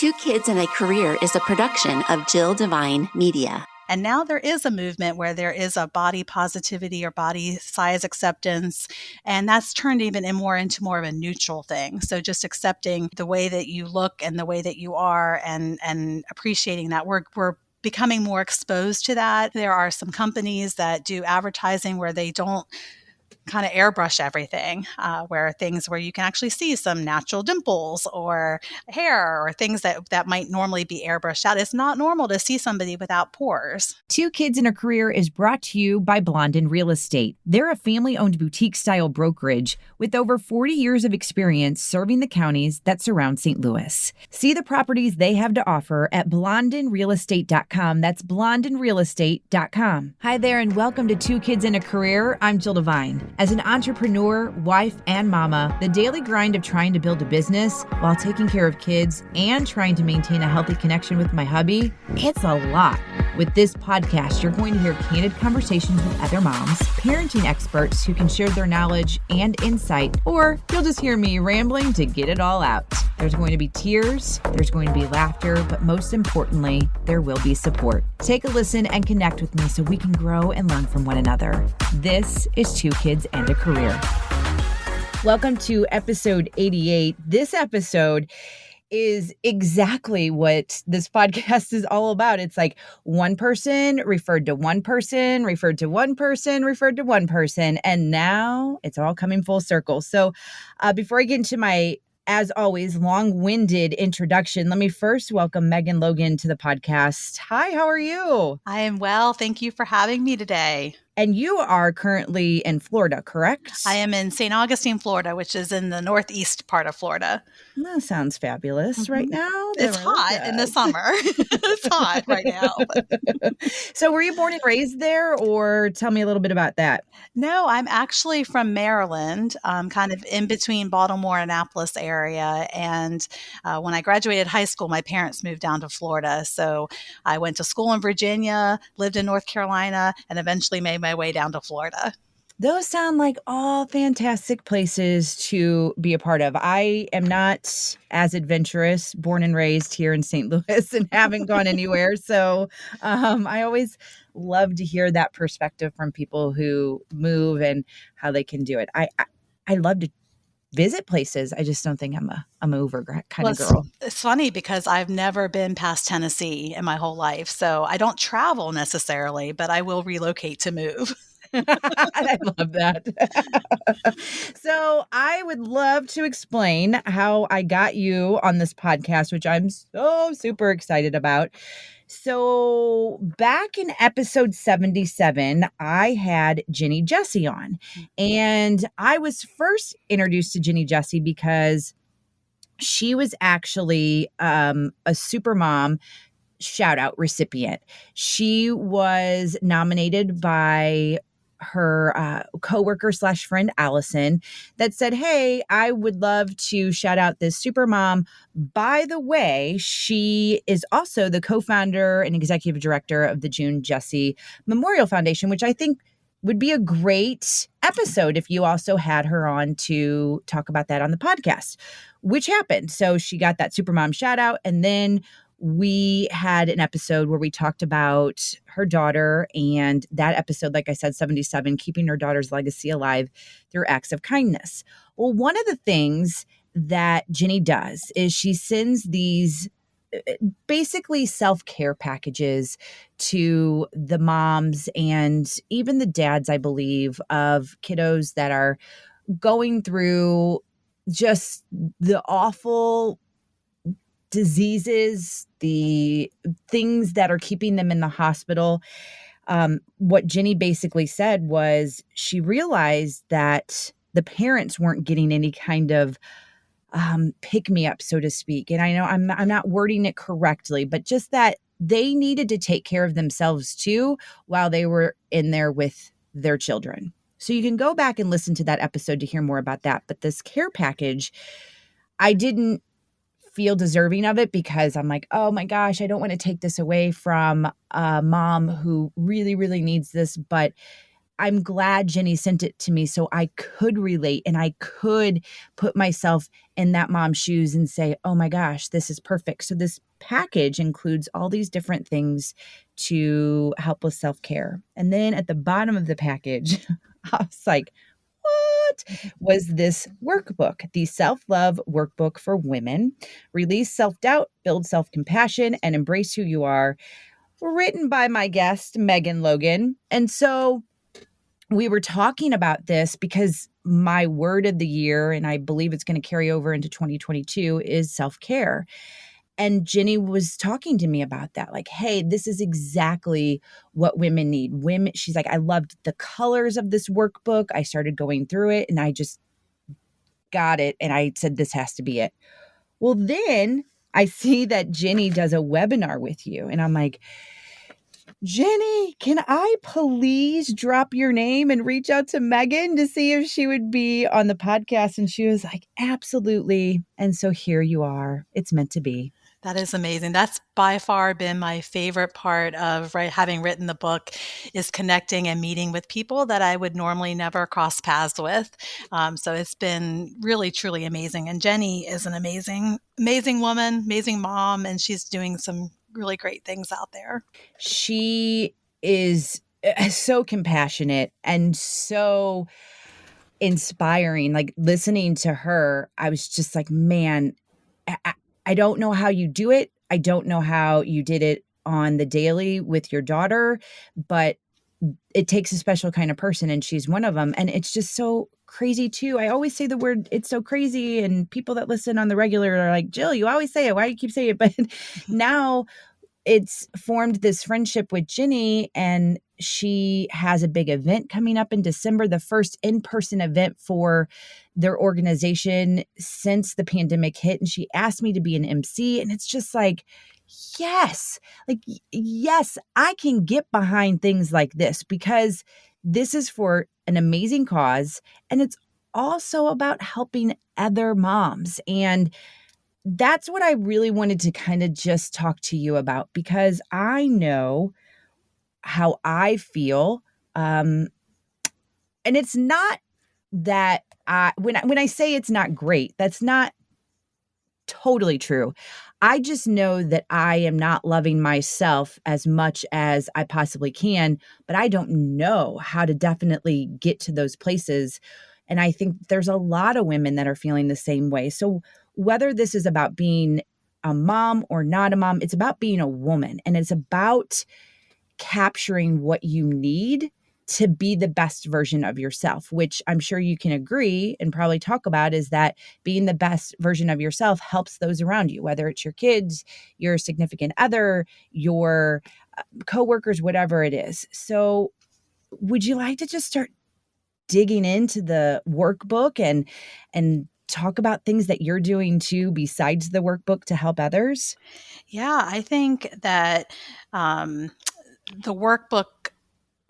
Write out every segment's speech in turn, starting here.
Two Kids and a Career is a production of Jill Devine Media. And now there is a movement where there is a body positivity or body size acceptance. And that's turned even more into more of a neutral thing. So just accepting the way that you look and the way that you are and appreciating that. We're becoming more exposed to that. There are some companies that do advertising where they don't kind of airbrush everything, where you can actually see some natural dimples or hair or things that might normally be airbrushed out. It's not normal to see somebody without pores. Two Kids and a Career is brought to you by Blondin Real Estate. They're a family-owned boutique-style brokerage with over 40 years of experience serving the counties that surround St. Louis. See the properties they have to offer at blondinrealestate.com. That's blondinrealestate.com. Hi there and welcome to Two Kids and a Career. I'm Jill Devine. As an entrepreneur, wife, and mama, the daily grind of trying to build a business while taking care of kids and trying to maintain a healthy connection with my hubby, it's a lot. With this podcast, you're going to hear candid conversations with other moms, parenting experts who can share their knowledge and insight, or you'll just hear me rambling to get it all out. There's going to be tears, there's going to be laughter, but most importantly, there will be support. Take a listen and connect with me so we can grow and learn from one another. This is Two Kids and a Career. Welcome to episode 88. This episode is exactly what this podcast is all about. It's like one person referred to one person, referred to one person, referred to one person, and now it's all coming full circle. So before I get into my, as always, long-winded introduction, let me first welcome Megan Logan to the podcast. Hi, how are you? I am well. Thank you for having me today. And you are currently in Florida, correct? I am in St. Augustine, Florida, which is in the northeast part of Florida. That sounds fabulous right now. It's hot in the summer. It's hot right now. So were you born and raised there, or tell me a little bit about that? No, I'm actually from Maryland, kind of in between Baltimore and Annapolis area. And when I graduated high school, my parents moved down to Florida. So I went to school in Virginia, lived in North Carolina, and eventually made my way down to Florida. Those sound like all fantastic places to be a part of. I am not as adventurous, born and raised here in St. Louis and haven't gone anywhere. So I always love to hear that perspective from people who move and how they can do it. I love to visit places. I just don't think I'm a mover kind of girl. It's funny because I've never been past Tennessee in my whole life. So I don't travel necessarily, but I will relocate to move. I love that. So I would love to explain how I got you on this podcast, which I'm so super excited about. So back in episode 77, I had Genny Jessie on, and I was first introduced to Genny Jessie because she was actually a Supermom shout out recipient. She was nominated by her coworker / friend Allison that said, "Hey, I would love to shout out this Supermom. By the way, she is also the co-founder and executive director of the June Jessie Memorial Foundation," which I think would be a great episode if you also had her on to talk about that on the podcast, which happened. So she got that Supermom shout out, and then we had an episode where we talked about her daughter, and that episode, like I said, 77, keeping her daughter's legacy alive through acts of kindness. Well, one of the things that Genny does is she sends these basically self-care packages to the moms and even the dads, I believe, of kiddos that are going through just the awful diseases, the things that are keeping them in the hospital. What Genny basically said was she realized that the parents weren't getting any kind of pick me up, so to speak. And I know I'm not wording it correctly, but just that they needed to take care of themselves too while they were in there with their children. So you can go back and listen to that episode to hear more about that. But this care package, I didn't feel deserving of it because I'm like, oh my gosh, I don't want to take this away from a mom who really, really needs this. But I'm glad Genny sent it to me so I could relate and I could put myself in that mom's shoes and say, oh my gosh, this is perfect. So this package includes all these different things to help with self-care. And then at the bottom of the package, I was like, what was this workbook? The Self-Love Workbook for Women. Release self-doubt, build self-compassion, and embrace who you are. Written by my guest, Megan Logan. And so we were talking about this because my word of the year, and I believe it's going to carry over into 2022, is self-care. And Genny was talking to me about that. Like, hey, this is exactly what women need. Women, she's like, I loved the colors of this workbook. I started going through it and I just got it. And I said, this has to be it. Well, then I see that Genny does a webinar with you. And I'm like, Genny, can I please drop your name and reach out to Megan to see if she would be on the podcast? And she was like, absolutely. And so here you are. It's meant to be. That is amazing. That's by far been my favorite part of having written the book, is connecting and meeting with people that I would normally never cross paths with. So it's been really, truly amazing. And Genny is an amazing, amazing woman, amazing mom, and she's doing some really great things out there. She is so compassionate and so inspiring. Like, listening to her, I was just like, man, I don't know how you do it. I don't know how you did it on the daily with your daughter, but it takes a special kind of person, and she's one of them. And it's just so crazy too. I always say the word, it's so crazy, and people that listen on the regular are like, Jill, you always say it. Why do you keep saying it? But now it's formed this friendship with Genny, and she has a big event coming up in December, the first in-person event for their organization since the pandemic hit. And she asked me to be an MC. And it's just like, yes, yes, I can get behind things like this because this is for an amazing cause. And it's also about helping other moms. And that's what I really wanted to kind of just talk to you about, because I know how I feel. And it's not that when I say it's not great, that's not totally true. I just know that I am not loving myself as much as I possibly can, but I don't know how to definitely get to those places. And I think there's a lot of women that are feeling the same way. So whether this is about being a mom or not a mom, it's about being a woman, and it's about capturing what you need to be the best version of yourself, which I'm sure you can agree and probably talk about, is that being the best version of yourself helps those around you, whether it's your kids, your significant other, your coworkers, whatever it is. So would you like to just start digging into the workbook and talk about things that you're doing too besides the workbook to help others? Yeah, I think that the workbook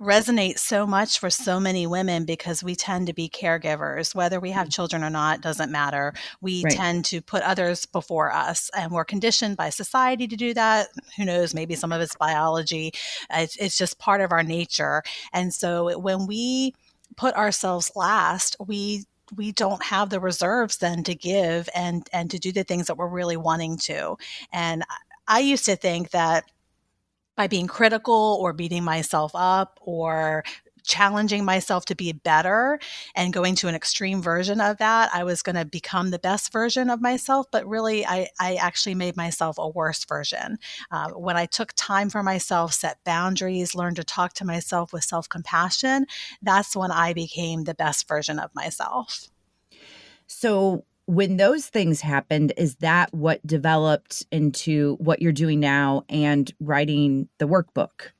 resonates so much for so many women because we tend to be caregivers. Whether we have children or not, doesn't matter. We Right. tend to put others before us, and we're conditioned by society to do that. Who knows? Maybe some of it's biology. It's just part of our nature. And so when we put ourselves last, we don't have the reserves then to give and to do the things that we're really wanting to. And I used to think that by being critical or beating myself up or challenging myself to be better and going to an extreme version of that, I was going to become the best version of myself. But really, I actually made myself a worse version. When I took time for myself, set boundaries, learned to talk to myself with self-compassion, that's when I became the best version of myself. So when those things happened, is that what developed into what you're doing now and writing the workbook?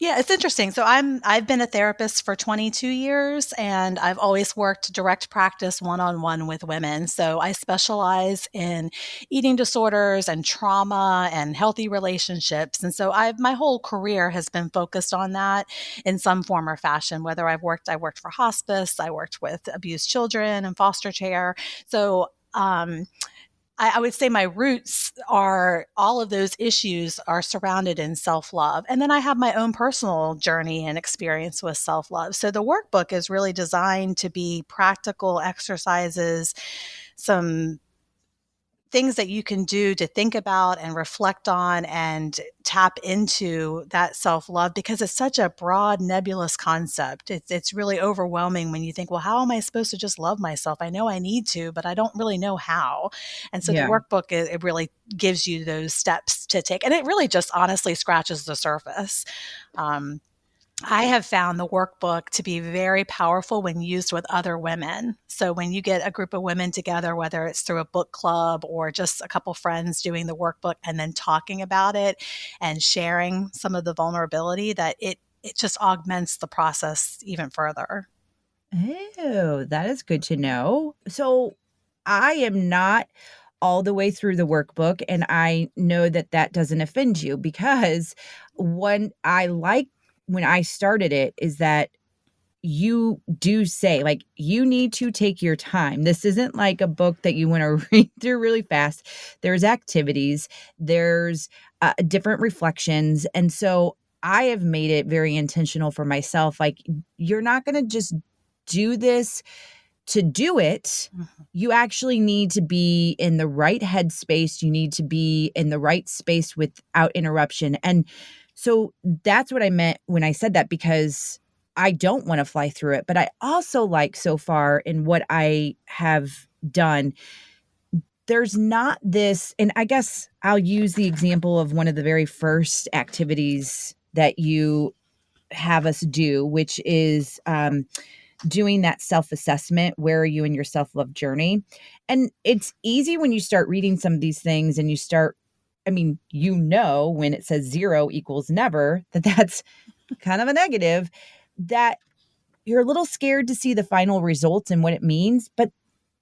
Yeah, it's interesting. So I've been a therapist for 22 years, and I've always worked direct practice one-on-one with women. So I specialize in eating disorders and trauma and healthy relationships. And so my whole career has been focused on that in some form or fashion. Whether I worked for hospice, I worked with abused children and foster care. So I would say my roots are all of those issues are surrounded in self love. And then I have my own personal journey and experience with self love. So the workbook is really designed to be practical exercises, some things that you can do to think about and reflect on and tap into that self-love, because it's such a broad, nebulous concept. It's really overwhelming when you think, well, how am I supposed to just love myself? I know I need to, but I don't really know how. And so the Yeah. workbook, it really gives you those steps to take. And it really just honestly scratches the surface. Um, I have found the workbook to be very powerful when used with other women. So when you get a group of women together, whether it's through a book club or just a couple friends doing the workbook and then talking about it and sharing some of the vulnerability, that it just augments the process even further. Oh, that is good to know. So I am not all the way through the workbook, and I know that that doesn't offend you because what I like when I started it is that you do say, like, you need to take your time. This isn't like a book that you wanna read through really fast. There's activities, there's, different reflections, and so I have made it very intentional for myself, like, you're not gonna just do this to do it. Mhm. You actually need to be in the right headspace. You need to be in the right space without interruption. And so that's what I meant when I said that, because I don't want to fly through it. But I also like so far in what I have done, there's not this, and I guess I'll use the example of one of the very first activities that you have us do, which is doing that self-assessment. Where are you in your self-love journey? And it's easy when you start reading some of these things and you start, I mean, when it says 0 equals never, that that's kind of a negative, that you're a little scared to see the final results and what it means. But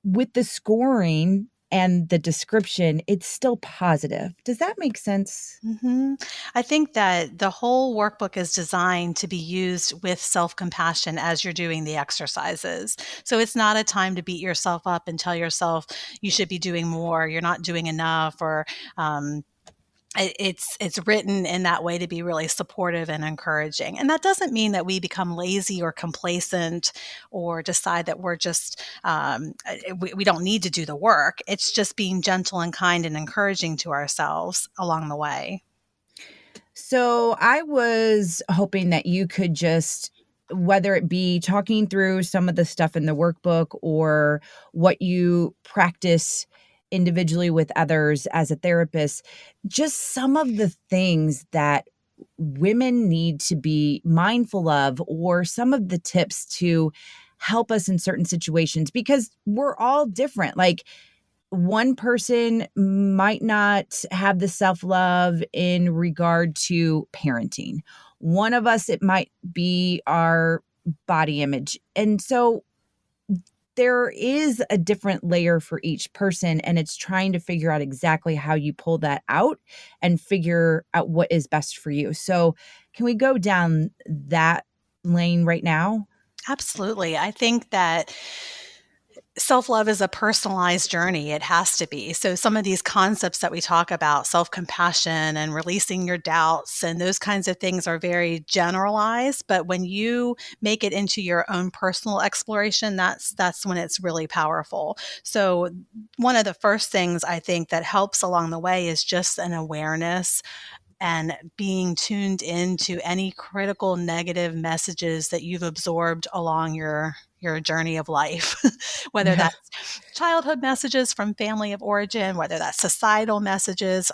with the scoring and the description, it's still positive. Does that make sense? Mhm. I think that the whole workbook is designed to be used with self compassion as you're doing the exercises. So it's not a time to beat yourself up and tell yourself you should be doing more, you're not doing enough, or um, it's written in that way to be really supportive and encouraging. And that doesn't mean that we become lazy or complacent or decide that we're just we don't need to do the work. It's just being gentle and kind and encouraging to ourselves along the way. So I was hoping that you could just, whether it be talking through some of the stuff in the workbook or what you practice individually with others as a therapist, just some of the things that women need to be mindful of, or some of the tips to help us in certain situations, because we're all different. Like, one person might not have the self-love in regard to parenting. One of us, it might be our body image. And so there is a different layer for each person, and it's trying to figure out exactly how you pull that out and figure out what is best for you. So, can we go down that lane right now? Absolutely. I think that self-love is a personalized journey. It has to be. So some of these concepts that we talk about, self-compassion and releasing your doubts and those kinds of things, are very generalized, but when you make it into your own personal exploration, that's when it's really powerful. So one of the first things I think that helps along the way is just an awareness and being tuned into any critical negative messages that you've absorbed along your journey of life, whether Yeah. that's childhood messages from family of origin, whether that's societal messages,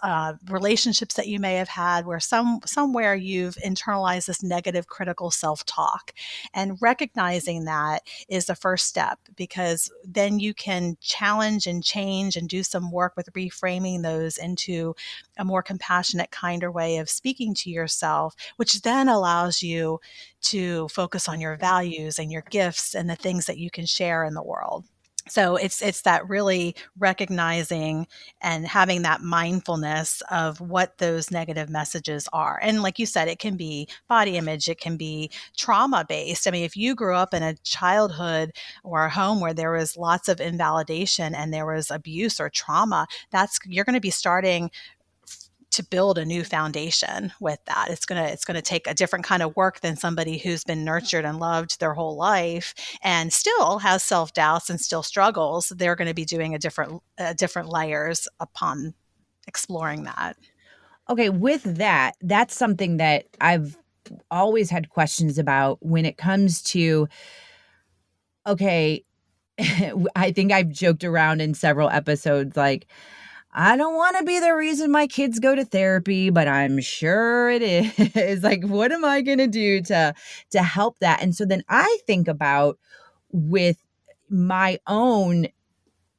relationships that you may have had where somewhere you've internalized this negative critical self-talk. And recognizing that is the first step, because then you can challenge and change and do some work with reframing those into a more compassionate, kinder way of speaking to yourself, which then allows you to focus on your values and your gifts and the things that you can share in the world. So it's that really recognizing and having that mindfulness of what those negative messages are. And like you said, it can be body image, it can be trauma based. I mean, if you grew up in a childhood or a home where there was lots of invalidation and there was abuse or trauma, you're going to be starting to build a new foundation with that. It's going to take a different kind of work than somebody who's been nurtured and loved their whole life and still has self-doubts and still struggles. They're going to be doing different layers upon exploring that. Okay, with that, that's something that I've always had questions about when it comes to, okay, I think I've joked around in several episodes like, I don't want to be the reason my kids go to therapy, but I'm sure it is. Like, what am I going to do to help that? And so then I think about with my own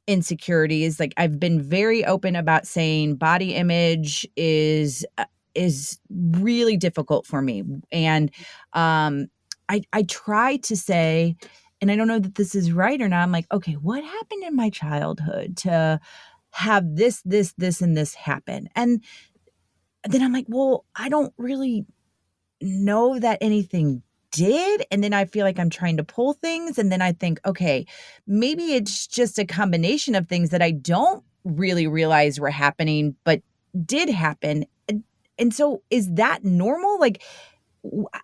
insecurities, like I've been very open about saying body image is really difficult for me. And I try to say, and I don't know that this is right or not. I'm like, okay, what happened in my childhood to have this, and this happen? And then I'm like, well, I don't really know that anything did. And then I feel like I'm trying to pull things. And then I think, okay, maybe it's just a combination of things that I don't really realize were happening, but did happen. And so is that normal? Like,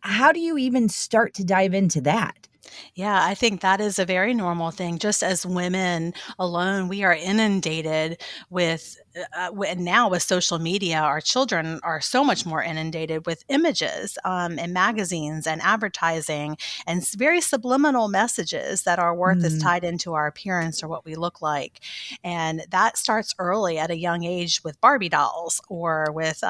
how do you even start to dive into that? Yeah, I think that is a very normal thing. Just as women alone, we are inundated with, and now with social media, our children are so much more inundated with images and magazines and advertising and very subliminal messages that our worth is Mm. tied into our appearance or what we look like. And that starts early at a young age with Barbie dolls or with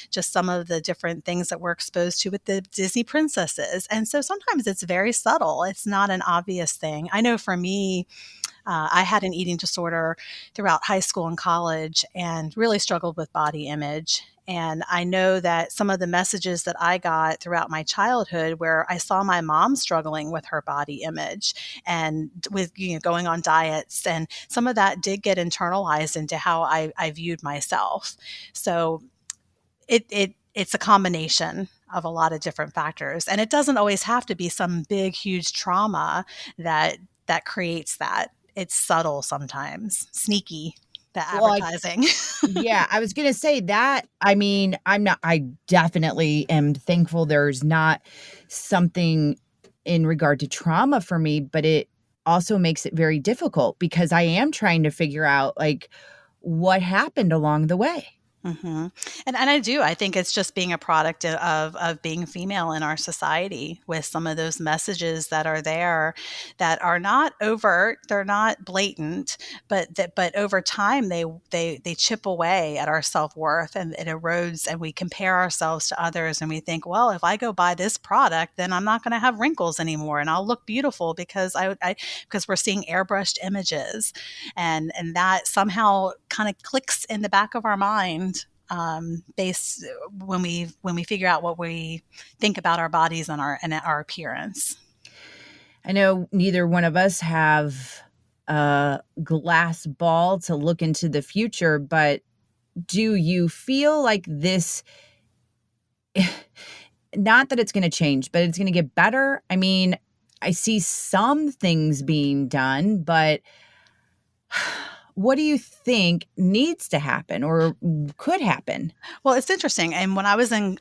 just some of the different things that we're exposed to with the Disney princesses. And so sometimes it's very subtle. It's not an obvious thing. I know for me, I had an eating disorder throughout high school and college and really struggled with body image. And I know that some of the messages that I got throughout my childhood, where I saw my mom struggling with her body image and with going on diets, and some of that did get internalized into how I viewed myself. So it's a combination of a lot of different factors, and it doesn't always have to be some big huge trauma that creates that. It's subtle sometimes, sneaky, the Well, advertising. yeah, I was gonna say that. I mean, I definitely am thankful there's not something in regard to trauma for me, but it also makes it very difficult because I am trying to figure out like what happened along the way. hmm and I think it's just being a product of being female in our society with some of those messages that are there that are not overt, they're not blatant, but over time they chip away at our self-worth, and it erodes, and we compare ourselves to others, and we think, well, if I go buy this product, then I'm not going to have wrinkles anymore and I'll look beautiful because because we're seeing airbrushed images, and that somehow kind of clicks in the back of our mind, based when we figure out what we think about our bodies and our appearance. I know neither one of us have a glass ball to look into the future, but do you feel like this not that it's going to change, but it's going to get better? I mean, I see some things being done, but what do you think needs to happen or could happen? Well, it's interesting. And when I was in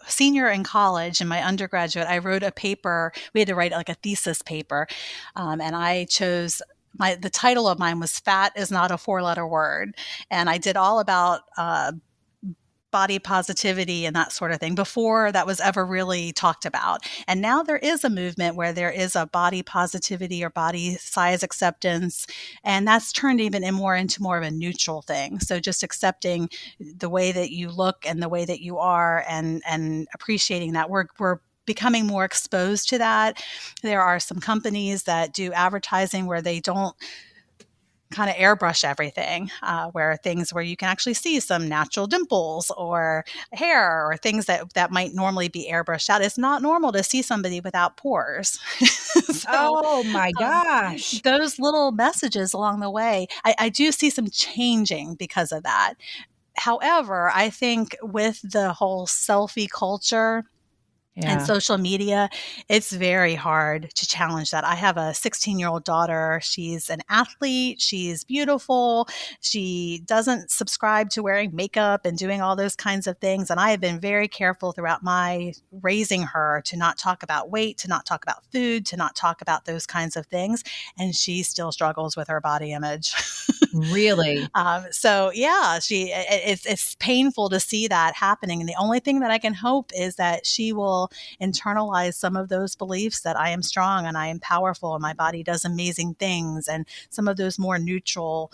senior in college in my undergraduate, I wrote a paper. We had to write like a thesis paper, and I chose. The title of mine was "Fat is not a four-letter word," and I did all about body positivity and that sort of thing before that was ever really talked about. And now there is a movement where there is a body positivity or body size acceptance. And that's turned more into more of a neutral thing. So just accepting the way that you look and the way that you are, and appreciating that. We're becoming more exposed to that. There are some companies that do advertising where they don't kind of airbrush everything, where things where you can actually see some natural dimples or hair or things that might normally be airbrushed out. It's not normal to see somebody without pores. So Oh my um, gosh. those little messages along the way, I do see some changing because of that. However, I think with the whole selfie culture and Yeah. social media, it's very hard to challenge that. I have a 16-year-old daughter. She's an athlete. She's beautiful. She doesn't subscribe to wearing makeup and doing all those kinds of things. And I have been very careful throughout my raising her to not talk about weight, to not talk about food, to not talk about those kinds of things. And she still struggles with her body image. Really? So yeah, it's painful to see that happening. And the only thing that I can hope is that she will internalize some of those beliefs that I am strong and I am powerful and my body does amazing things, and some of those more neutral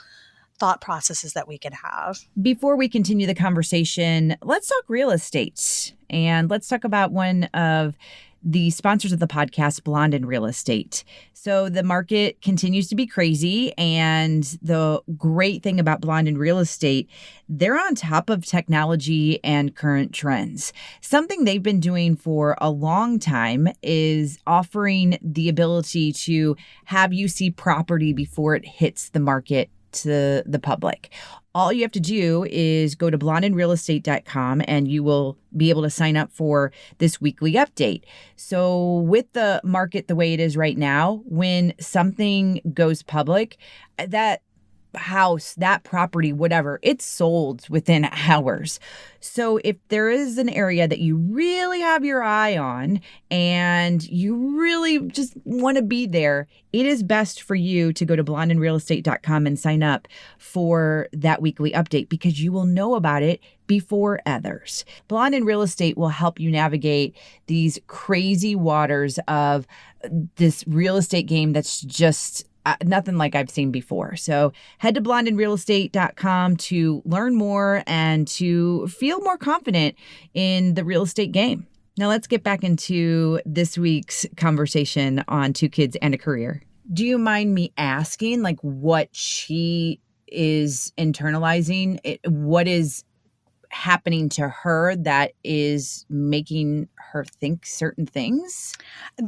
thought processes that we can have. Before we continue the conversation, let's talk real estate. And let's talk about one of the sponsors of the podcast, Blonde in Real Estate. So the market continues to be crazy. And the great thing about Blonde in Real Estate, they're on top of technology and current trends. Something they've been doing for a long time is offering the ability to have you see property before it hits the market to the public. All you have to do is go to blondeinrealestate.com and you will be able to sign up for this weekly update. So with the market the way it is right now, when something goes public, that house, that property, whatever, it's sold within hours. So if there is an area that you really have your eye on and you really just want to be there, it is best for you to go to blondeinrealestate.com and sign up for that weekly update, because you will know about it before others. Blonde in Real Estate will help you navigate these crazy waters of this real estate game that's just nothing like I've seen before. So head to blondeinrealestate.com to learn more and to feel more confident in the real estate game. Now let's get back into this week's conversation on Two Kids and a Career. Do you mind me asking, like, what she is internalizing? What is happening to her that is making her think certain things?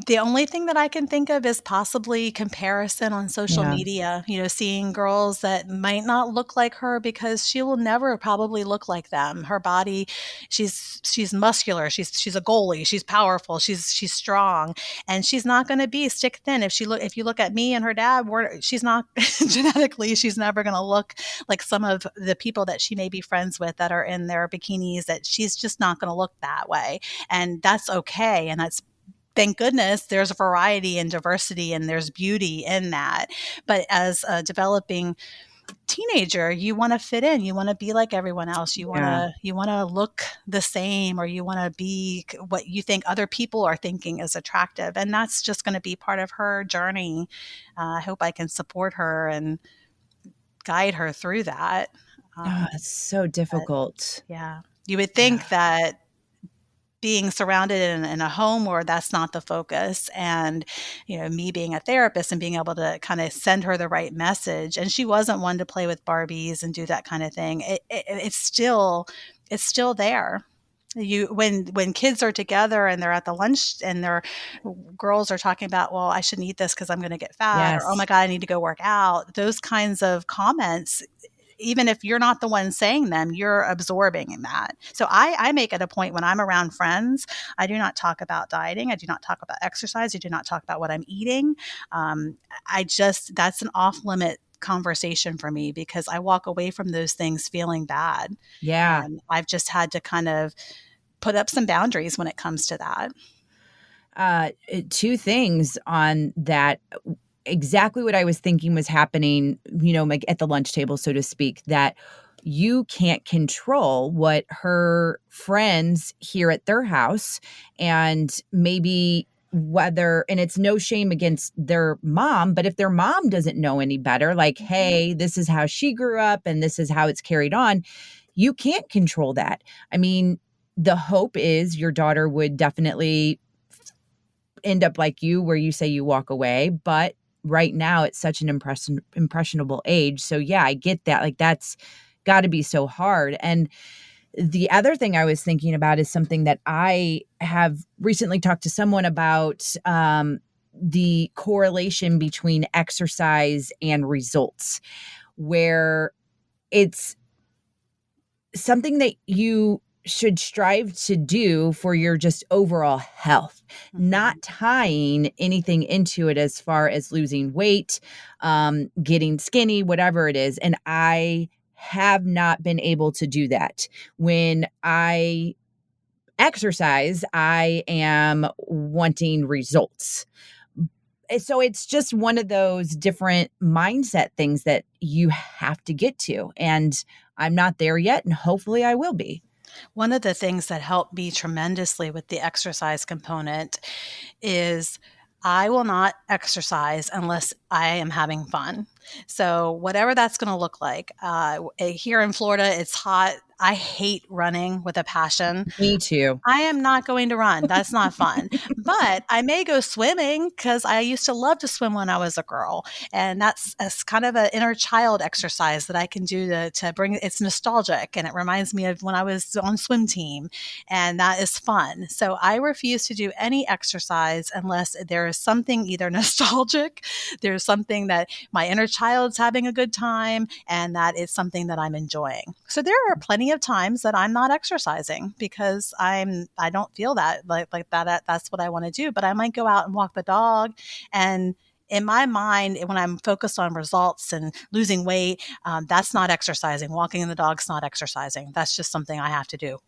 The only thing that I can think of is possibly comparison on social Yeah. media, seeing girls that might not look like her because she will never probably look like them. Her body, she's muscular, she's a goalie, she's powerful, she's strong, and she's not going to be stick thin. If you look at me and her dad, she's not genetically, she's never going to look like some of the people that she may be friends with that are in their bikinis, that she's just not going to look that way. And that's okay. And that's, thank goodness, there's variety and diversity and there's beauty in that. But as a developing teenager, you want to fit in, you want to be like everyone else, Yeah. you want to look the same, or you want to be what you think other people are thinking is attractive. And that's just going to be part of her journey. I hope I can support her and guide her through that. Oh, it's so But difficult. yeah, you would think that being surrounded in a home where that's not the focus, and me being a therapist and being able to kind of send her the right message, and she wasn't one to play with Barbies and do that kind of thing. It's still there. When kids are together and they're at the lunch and their girls are talking about, well, I shouldn't eat this because I'm going to get fat, or oh my Yes. God, I need to go work out. Those kinds of comments, even if you're not the one saying them, you're absorbing that. So I make it a point when I'm around friends, I do not talk about dieting. I do not talk about exercise. I do not talk about what I'm eating. That's an off limit conversation for me, because I walk away from those things feeling bad. Yeah. And I've just had to kind of put up some boundaries when it comes to that. Two things on that. Exactly what I was thinking was happening, like at the lunch table, so to speak, that you can't control what her friends hear at their house, and maybe whether, and it's no shame against their mom, but if their mom doesn't know any better, like, hey, this is how she grew up and this is how it's carried on, you can't control that. I mean, the hope is your daughter would definitely end up like you, where you say you walk away, but right now at such an impressionable age. So yeah, I get that. Like that's got to be so hard. And the other thing I was thinking about is something that I have recently talked to someone about, the correlation between exercise and results, where it's something that you should strive to do for your just overall health, not Mhm. tying anything into it as far as losing weight, getting skinny, whatever it is. And I have not been able to do that. When I exercise, I am wanting results. So it's just one of those different mindset things that you have to get to. And I'm not there yet, and hopefully I will be. One of the things that helped me tremendously with the exercise component is I will not exercise unless I am having fun. So, whatever that's going to look like. Here in Florida, it's hot. I hate running with a passion. Me too. I am not going to run. That's not fun. But I may go swimming because I used to love to swim when I was a girl. And that's kind of an inner child exercise that I can do to bring it's nostalgic. And it reminds me of when I was on swim team. And that is fun. So I refuse to do any exercise unless there is something either nostalgic, there's something that my inner child's having a good time, and that is something that I'm enjoying. So there are plenty of times that I'm not exercising because I don't feel that like that that's what I want to do, but I might go out and walk the dog. And in my mind, when I'm focused on results and losing weight, that's not exercising. Walking the dog's not exercising. That's just something I have to do.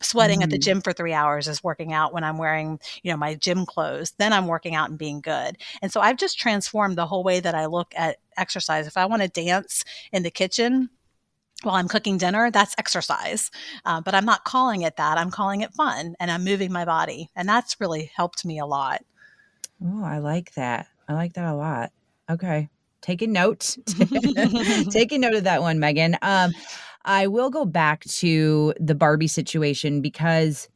Sweating at the Mm. gym for 3 hours is working out when I'm wearing, my gym clothes. Then I'm working out and being good. And so I've just transformed the whole way that I look at exercise. If I want to dance in the kitchen while I'm cooking dinner, that's exercise. But I'm not calling it that. I'm calling it fun, and I'm moving my body. And that's really helped me a lot. Oh, I like that. I like that a lot. Okay. Taking note. Taking note of that one, Megan. I will go back to the Barbie situation because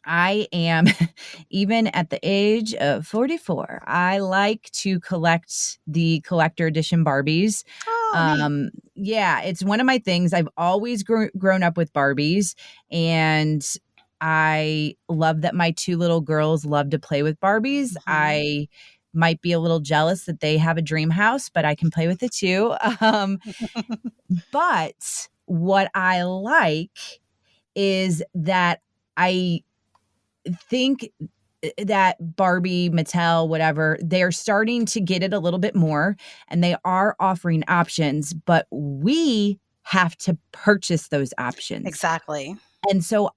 I am, even at the age of 44, I like to collect the collector edition Barbies. Oh, neat. Yeah, it's one of my things. I've always grown up with Barbies, and I love that my two little girls love to play with Barbies. Mhm. I might be a little jealous that they have a dream house, but I can play with it too. But what I like is that I think that Barbie, Mattel, whatever, they're starting to get it a little bit more and they are offering options, but we have to purchase those options. Exactly. And so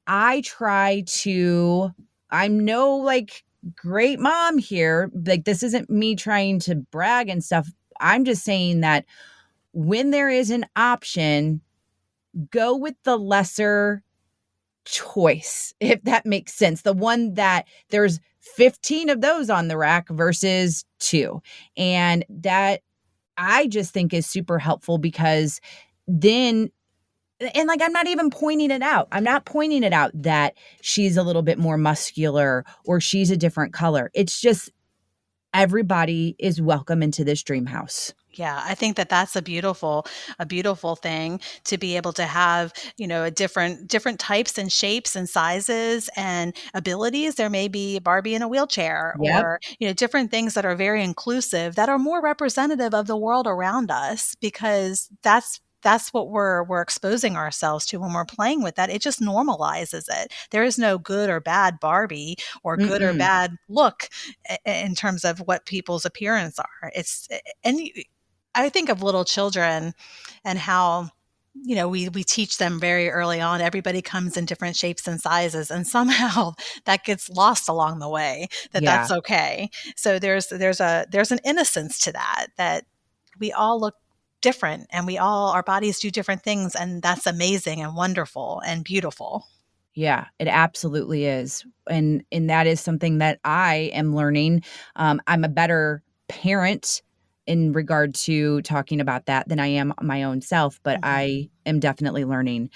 I'm no like great mom here. Like, this isn't me trying to brag and stuff. I'm just saying that when there is an option, go with the lesser choice, if that makes sense. The one that there's 15 of those on the rack versus 2. And that I just think is super helpful because then and like I'm not even pointing it out. I'm not pointing it out that she's a little bit more muscular or she's a different color. It's just everybody is welcome into this dream house. Yeah, I think that that's a beautiful thing to be able to have, a different types and shapes and sizes and abilities. There may be a Barbie in a wheelchair Yep. or, different things that are very inclusive that are more representative of the world around us because that's what we're exposing ourselves to when we're playing with that. It just normalizes it. There is no good or bad Barbie or good or Mm-mm. bad look in terms of what people's appearance are. And I think of little children and how we teach them very early on. Everybody comes in different shapes and sizes, and somehow that gets lost along the way. That's Yeah. okay. So there's an innocence to that we all look different, and our bodies do different things, and that's amazing and wonderful and beautiful. Yeah, it absolutely is. And that is something that I am learning. I'm a better parent in regard to talking about that than I am my own self, but Mhm. I am definitely learning.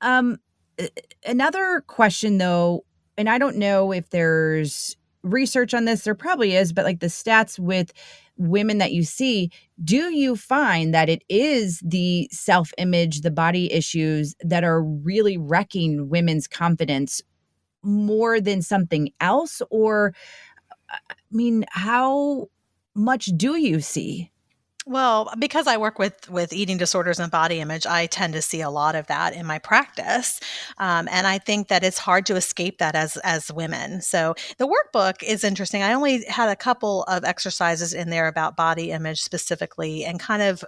Um, Another question though, and I don't know if there's research on this, there probably is, but like the stats with women that you see, do you find that it is the self-image, the body issues that are really wrecking women's confidence more than something else? Or, I mean, how much do you see? Well, because I work with eating disorders and body image, I tend to see a lot of that in my practice, and I think that it's hard to escape that as women. So the workbook is interesting. I only had a couple of exercises in there about body image specifically, and kind of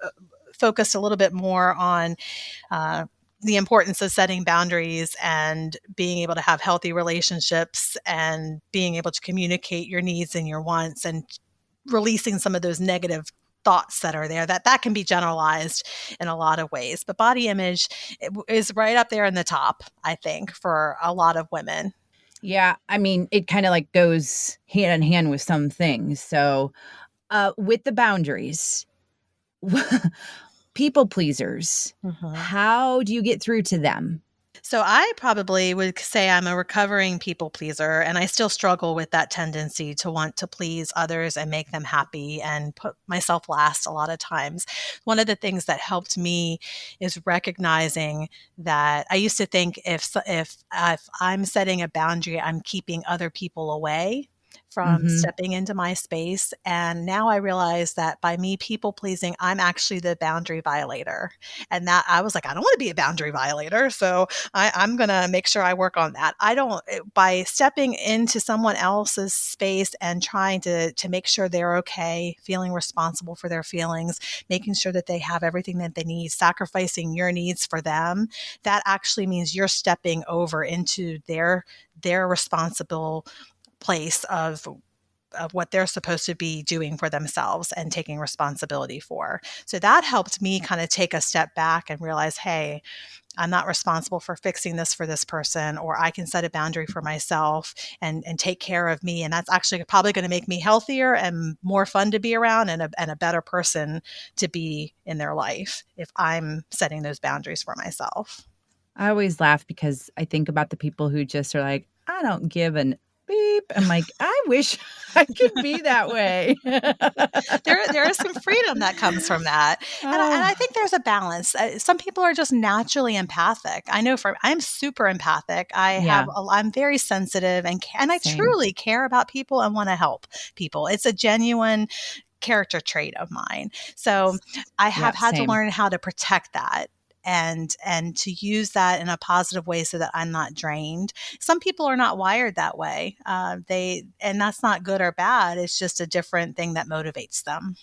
focused a little bit more on uh, the importance of setting boundaries and being able to have healthy relationships and being able to communicate your needs and your wants and releasing some of those negative thoughts that are there, that can be generalized in a lot of ways. But body image is right up there in the top, I think, for a lot of women. Yeah, I mean, it kind of like goes hand in hand with some things. So, with the boundaries, people pleasers, Mhm. how do you get through to them? So I probably would say I'm a recovering people pleaser, and I still struggle with that tendency to want to please others and make them happy and put myself last a lot of times. One of the things that helped me is recognizing that I used to think if I'm setting a boundary, I'm keeping other people away from Mhm. stepping into my space. And now I realize that by me people pleasing, I'm actually the boundary violator. And that I was like, I don't want to be a boundary violator. So I'm going to make sure I work on that. I don't, by stepping into someone else's space and trying to make sure they're okay, feeling responsible for their feelings, making sure that they have everything that they need, sacrificing your needs for them, that actually means you're stepping over into their responsible place of what they're supposed to be doing for themselves and taking responsibility for. So that helped me kind of take a step back and realize, hey, I'm not responsible for fixing this for this person, or I can set a boundary for myself and take care of me. And that's actually probably going to make me healthier and more fun to be around and a better person to be in their life if I'm setting those boundaries for myself. I always laugh because I think about the people who just are like, "I don't give an beep." I'm like, "I wish I could be that way." There is some freedom that comes from that, and I Oh, think there's a balance. Some people are just naturally empathic. I know I'm super empathic. yeah, I'm very sensitive and I same. truly care about people and want to help people. It's a genuine character trait of mine. So I have Yep, had to same. learn how to protect that and to use that in a positive way so that I'm not drained. Some people are not wired that way. And that's not good or bad. It's just a different thing that motivates them.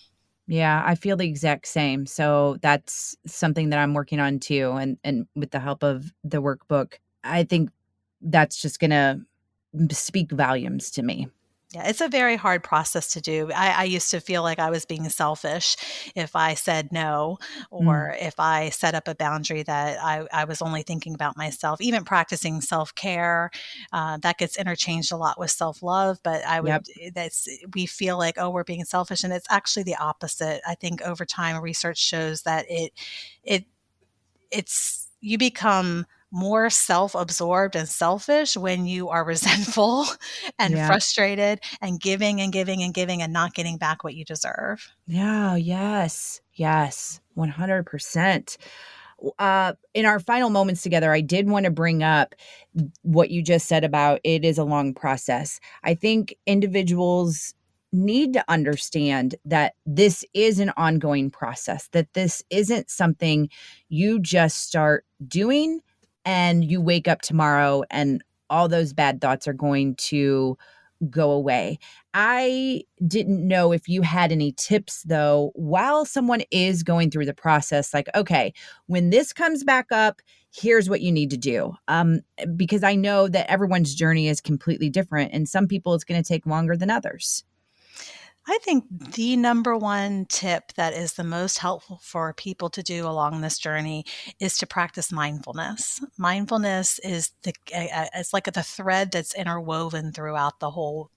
Yeah, I feel the exact same. So that's something that I'm working on too, and with the help of the workbook, I think that's just gonna speak volumes to me. Yeah, it's a very hard process to do. I used to feel like I was being selfish if I said no, Mm, or if I set up a boundary that I was only thinking about myself. Even practicing self care, that gets interchanged a lot with self love. But yep. we feel like, oh, we're being selfish, and it's actually the opposite. I think over time, research shows that it it's you become more self-absorbed and selfish when you are resentful and Yeah. frustrated and giving and giving and giving and not getting back what you deserve. Yeah, yes. Yes, 100%. In our final moments together, I did want to bring up what you just said about it is a long process. I think individuals need to understand that this is an ongoing process, that this isn't something you just start doing and you wake up tomorrow and all those bad thoughts are going to go away. I didn't know if you had any tips though, while someone is going through the process, like, okay, when this comes back up, here's what you need to do. Because I know that everyone's journey is completely different, and some people it's going to take longer than others. I think the number one tip that is the most helpful for people to do along this journey is to practice mindfulness. Mindfulness is it's like the thread that's interwoven throughout the whole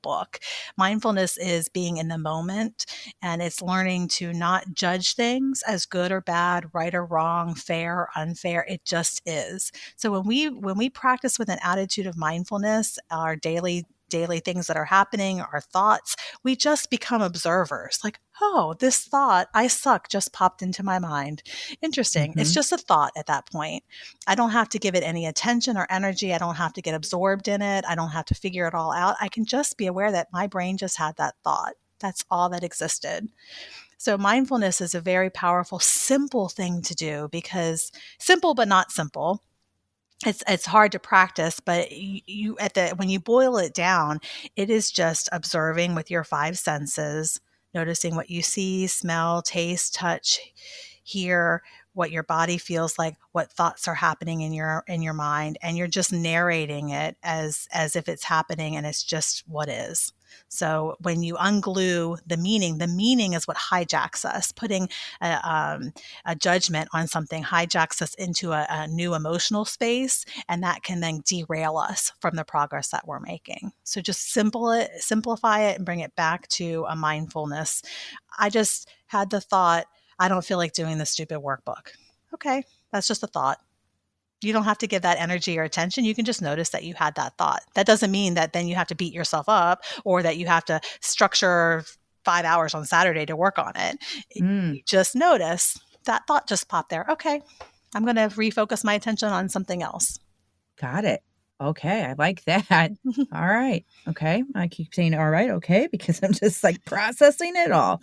book. Mindfulness is being in the moment, and it's learning to not judge things as good or bad, right or wrong, fair or unfair. It just is. So when we practice with an attitude of mindfulness, our daily daily things that are happening, our thoughts. We just become observers. Like, oh, this thought, I suck, just popped into my mind. Interesting. It's Mhm. just a thought at that point. I don't have to give it any attention or energy. I don't have to get absorbed in it. I don't have to figure it all out. I can just be aware that my brain just had that thought. That's all that existed. So mindfulness is a very powerful, simple thing to do, because simple but not simple. It's hard to practice, but you at the when you boil it down, it is just observing with your five senses, noticing what you see, smell, taste, touch, hear, what your body feels like, what thoughts are happening in your mind, and you're just narrating it as if it's happening, and it's just what is. So when you unglue the meaning is what hijacks us. Putting a judgment on something hijacks us into a new emotional space, and that can then derail us from the progress that we're making. So just simplify it, and bring it back to a mindfulness. I just had the thought, I don't feel like doing this stupid workbook. Okay, that's just a thought. You don't have to give that energy or attention. You can just notice that you had that thought. That doesn't mean that then you have to beat yourself up, or that you have to structure 5 hours on Saturday to work on it. Mm, You just notice that thought just popped there. Okay, I'm going to refocus my attention on something else. got it. Okay, I like that. All right. Okay. I keep saying all right, okay, because I'm just like processing it all.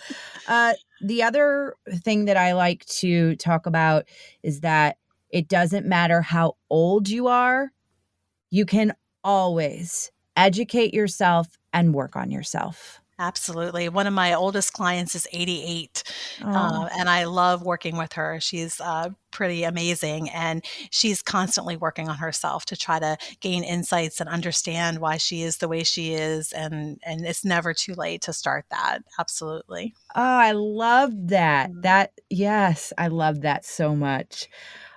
The other thing that I like to talk about is that it doesn't matter how old you are, you can always educate yourself and work on yourself. Absolutely. One of my oldest clients is 88, Oh, and I love working with her. She's pretty amazing, and she's constantly working on herself to try to gain insights and understand why she is the way she is, and it's never too late to start that. Absolutely. I love that. Mm. Yes, I love that so much.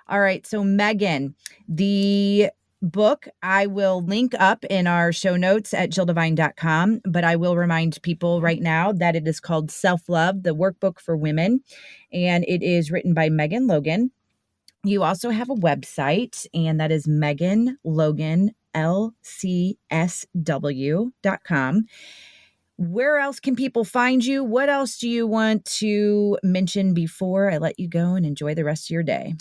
All right. So, Megan, the book I will link up in our show notes at jilldevine.com, but I will remind people right now that it is called Self Love, the workbook for women, and it is written by Megan Logan. You also have a website, and that is Megan Logan, LCSW.com. Where else can people find you? What else do you want to mention before I let you go and enjoy the rest of your day?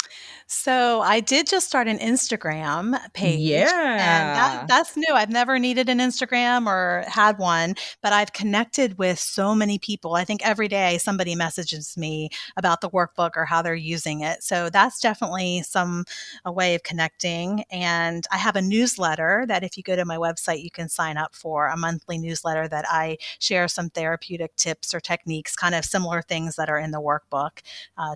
So I did just start an Instagram page, and Yeah. that's new. I've never needed an Instagram or had one, but I've connected with so many people. I think every day somebody messages me about the workbook or how they're using it. So that's definitely a way of connecting. And I have a newsletter that if you go to my website, you can sign up for a monthly newsletter that I share some therapeutic tips or techniques, kind of similar things that are in the workbook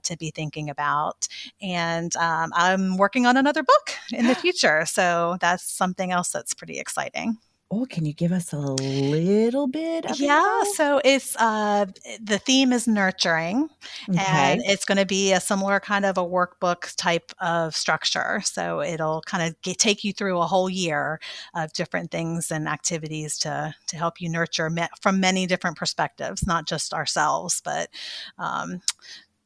to be thinking about. And I'm working on another book in the future. So that's something else that's pretty exciting. Oh, can you give us a little bit of Yeah, info? so it's the theme is nurturing, and Okay. it's going to be a similar kind of a workbook type of structure. So it'll kind of take you through a whole year of different things and activities to help you nurture from many different perspectives, not just ourselves, but um,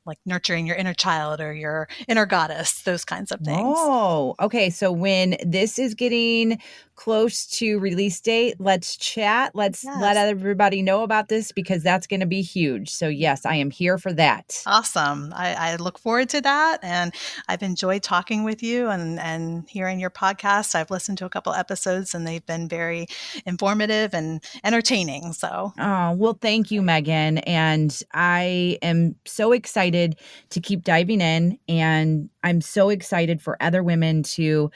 like nurturing your inner child or your inner goddess, those kinds of things. Oh, okay. So when this is getting close to release date, let's chat. Let's let Yes. everybody know about this because that's going to be huge. So, yes, I am here for that. Awesome. I look forward to that. And I've enjoyed talking with you and hearing your podcast. I've listened to a couple episodes and they've been very informative and entertaining. So Oh, well, thank you, Megan. And I am so excited to keep diving in. And I'm so excited for other women to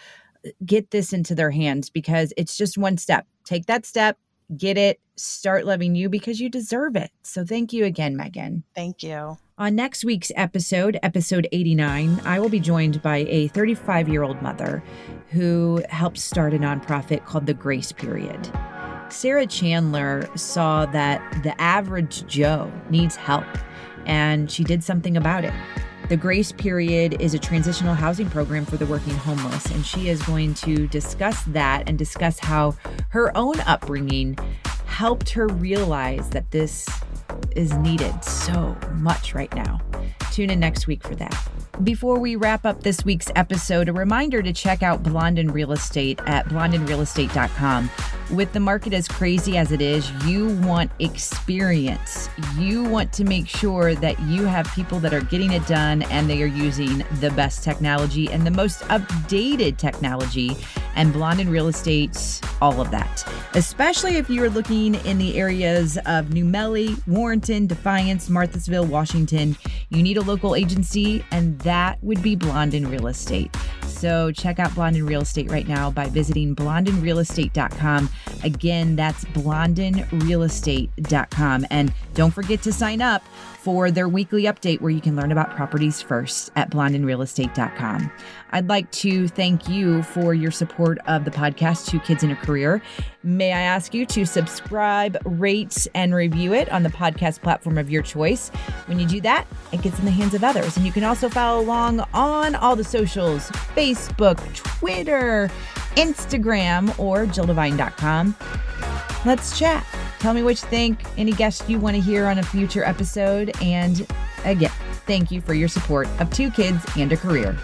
get this into their hands because it's just one step. Take that step, get it, start loving you because you deserve it. So thank you again, Megan. thank you. On next week's episode, episode 89, I will be joined by a 35-year-old mother who helped start a nonprofit called The Grace Period. Sarah Chandler saw that the average Joe needs help, and she did something about it. The Grace Period is a transitional housing program for the working homeless, and she is going to discuss that and discuss how her own upbringing helped her realize that this is needed so much right now. Tune in next week for that. Before we wrap up this week's episode, a reminder to check out Blondin Real Estate at blondinrealestate.com. With the market as crazy as it is, you want experience. You want to make sure that you have people that are getting it done and they are using the best technology and the most updated technology. And Blondin Real Estate's all of that. Especially if you're looking in the areas of New Melle, Warrenton, Defiance, Marthasville, Washington, you need a local agency, and that would be Blondin Real Estate. So check out Blondin Real Estate right now by visiting blondinrealestate.com. Again, that's blondinrealestate.com. And don't forget to sign up for their weekly update where you can learn about properties first at blondinrealestate.com. I'd like to thank you for your support of the podcast, Two Kids in a Career. May I ask you to subscribe, rate, and review it on the podcast platform of your choice. When you do that, it gets in the hands of others. And you can also follow along on all the socials, Facebook, Twitter, Instagram, or JillDevine.com. Let's chat. Tell me what you think, any guests you want to hear on a future episode. And again, thank you for your support of Two Kids and a Career.